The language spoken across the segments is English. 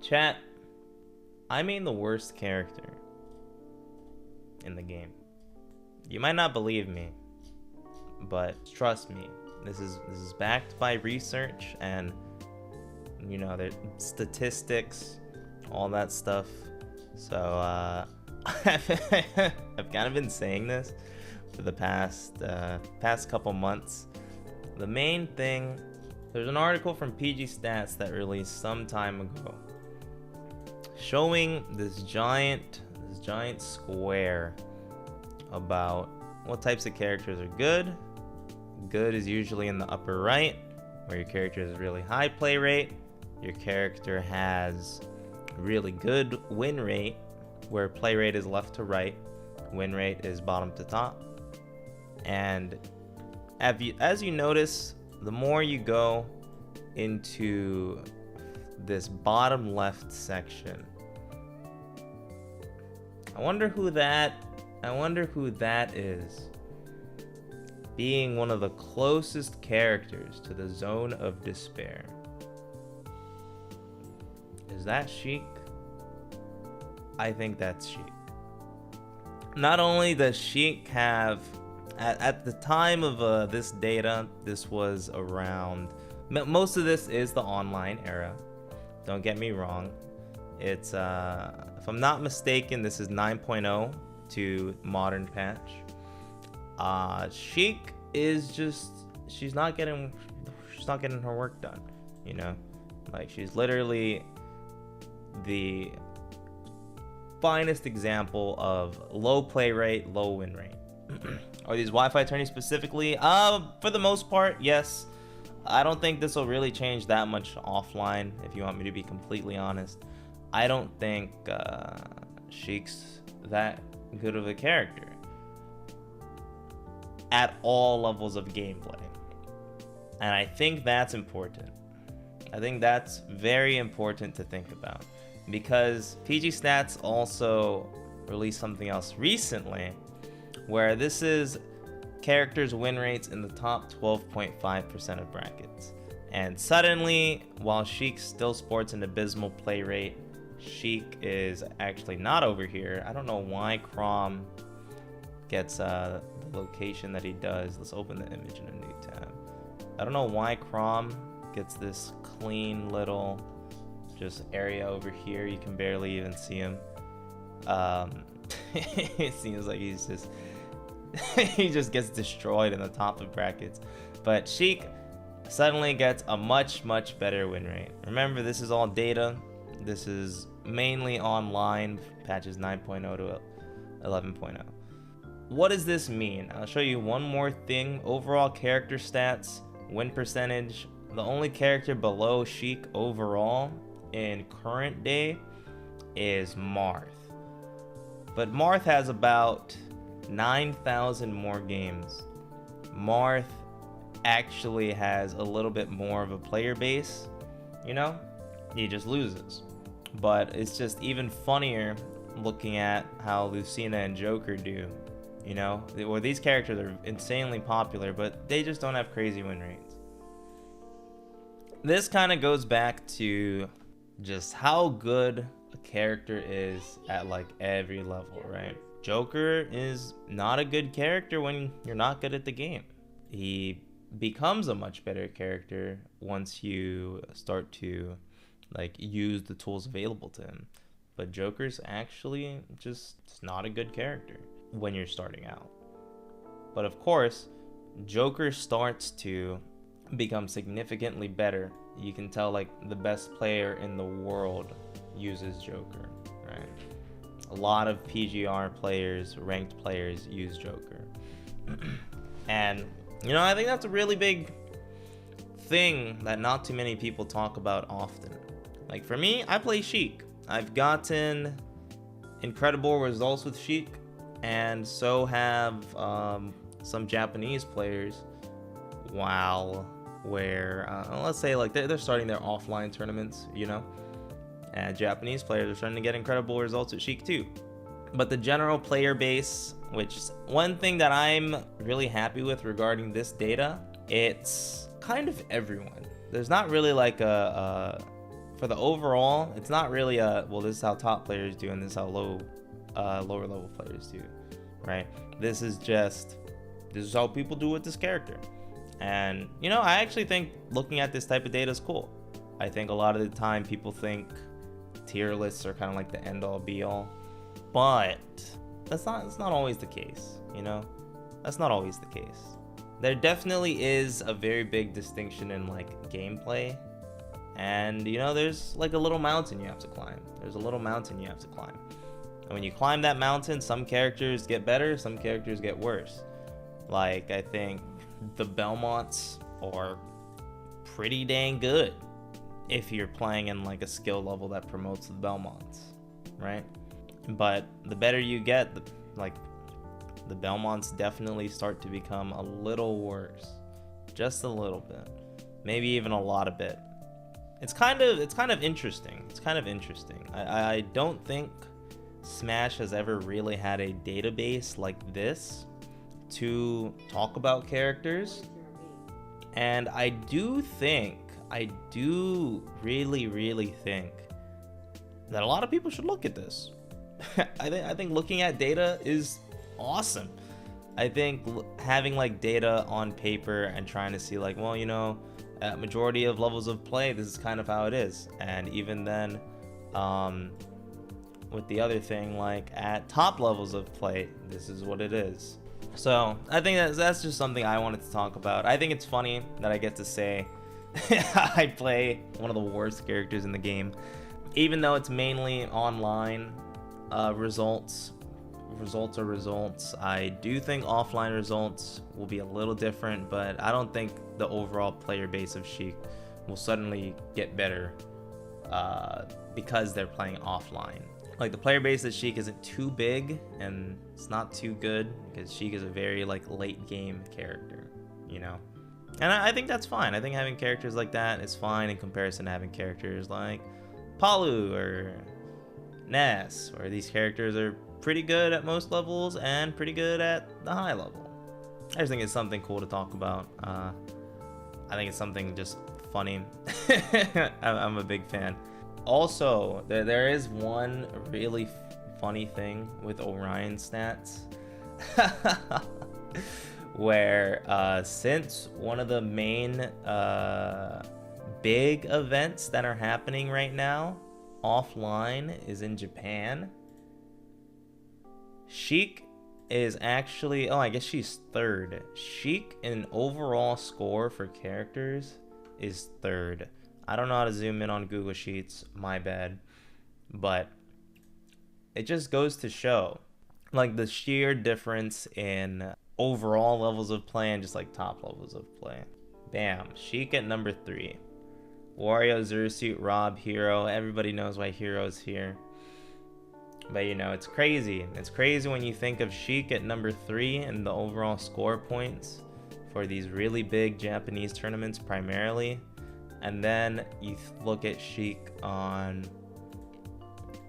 Chat, I mean the worst character in the game. You might not believe me, but trust me, this is backed by research and there's statistics, all that stuff. So I've kind of been saying this for the past couple months. The main thing, there's an article from PG Stats that released some time ago showing this giant square about what types of characters are good. Good is usually in the upper right, where your character has really high play rate. Your character has really good win rate, where play rate is left to right, win rate is bottom to top. And as you notice, the more you go into this bottom left section, I wonder who that is, being one of the closest characters to the zone of despair. Is that Sheik? I think that's Sheik. Not only does Sheik have, at the time of this data, this was around, most of this is the online era, don't get me wrong. It's if I'm not mistaken, this is 9.0 to modern patch. Sheik is just, she's not getting her work done, like she's literally the finest example of low play rate, low win rate. Are these Wi-Fi tourneys specifically? For the most part, yes. I don't think this will really change that much offline, if you want me to be completely honest. I don't think Sheik's that good of a character at all levels of gameplay. And I think that's important. I think that's very important to think about, because PG Stats also released something else recently, where this is characters' win rates in the top 12.5% of brackets. And suddenly, while Sheik still sports an abysmal play rate, Sheik is actually not over here. I don't know why Crom gets the location that he does. Let's open the image in a new tab. I don't know why Crom gets this clean little just area over here. You can barely even see him. It seems like he's just he just gets destroyed in the top of brackets. But Sheik suddenly gets a much better win rate. Remember, this is all data. This is mainly online, patches 9.0 to 11.0. What does this mean? I'll show you one more thing. Overall character stats, win percentage. The only character below Sheik overall in current day is Marth. But Marth has about 9,000 more games. Marth actually has a little bit more of a player base, he just loses. But it's just even funnier looking at how Lucina and Joker do, where these characters are insanely popular, but they just don't have crazy win rates. This kind of goes back to just how good a character is at like every level, right? Joker is not a good character when you're not good at the game. He becomes a much better character once you start to use the tools available to him. But Joker's actually just not a good character when you're starting out. But of course, Joker starts to become significantly better. You can tell the best player in the world uses Joker, right? A lot of PGR players, ranked players, use Joker. And I think that's a really big thing that not too many people talk about often. Like for me, I play Sheik. I've gotten incredible results with Sheik, and so have some Japanese players. Where let's say they're starting their offline tournaments, and Japanese players are starting to get incredible results with Sheik too. But the general player base, which one thing that I'm really happy with regarding this data, it's kind of everyone. There's not really for the overall, it's not really a, well, this is how top players do and this is how lower level players do, right? This is how people do with this character. And, you know, I actually think looking at this type of data is cool. I think a lot of the time people think tier lists are kind of like the end all be all, but that's not always the case, you know? That's not always the case. There definitely is a very big distinction in like gameplay, and you know, there's like a little mountain you have to climb. There's a little mountain you have to climb. And when you climb that mountain, some characters get better, some characters get worse. Like, I think the Belmonts are pretty dang good if you're playing in like a skill level that promotes the Belmonts, right? But the better you get, the Belmonts definitely start to become a little worse, just a little bit, maybe even a lot of bit. It's kind of interesting. It's kind of interesting. I don't think Smash has ever really had a database like this to talk about characters, and I do really think that a lot of people should look at this. I think looking at data is awesome. I think having like data on paper and trying to see like, well, you know, at majority of levels of play, this is kind of how it is. And even then, with the other thing, like at top levels of play, this is what it is. So I think that's just something I wanted to talk about. I think it's funny that I get to say I play one of the worst characters in the game, even though it's mainly online. Results are results. I do think offline results will be a little different, but I don't think the overall player base of Sheik will suddenly get better because they're playing offline. Like, the player base of Sheik isn't too big and it's not too good because Sheik is a very like late game character, you know? And I think that's fine. I think having characters like that is fine in comparison to having characters like Palu or Ness, where these characters are pretty good at most levels and pretty good at the high level. I just think it's something cool to talk about. I think it's something just funny. I'm a big fan. Also, there is one really funny thing with Orion stats where since one of the main big events that are happening right now offline is in Japan, Sheik is actually, oh, I guess she's third. Sheik in overall score for characters is third. I don't know how to zoom in on Google Sheets, my bad, but it just goes to show like the sheer difference in overall levels of play and just like top levels of play. Bam, Sheik at number 3. Wario, Zersuit, Rob, Hero. Everybody knows why Hero's here. But you know, it's crazy. It's crazy when you think of Sheik at number 3 in the overall score points for these really big Japanese tournaments primarily. And then you look at Sheik on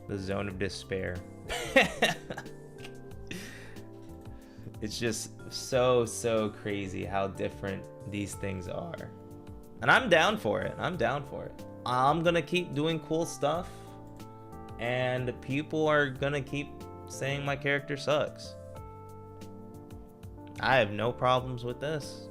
the Zone of Despair. It's just so crazy how different these things are. And I'm down for it. I'm gonna keep doing cool stuff, and people are gonna keep saying my character sucks. I have no problems with this.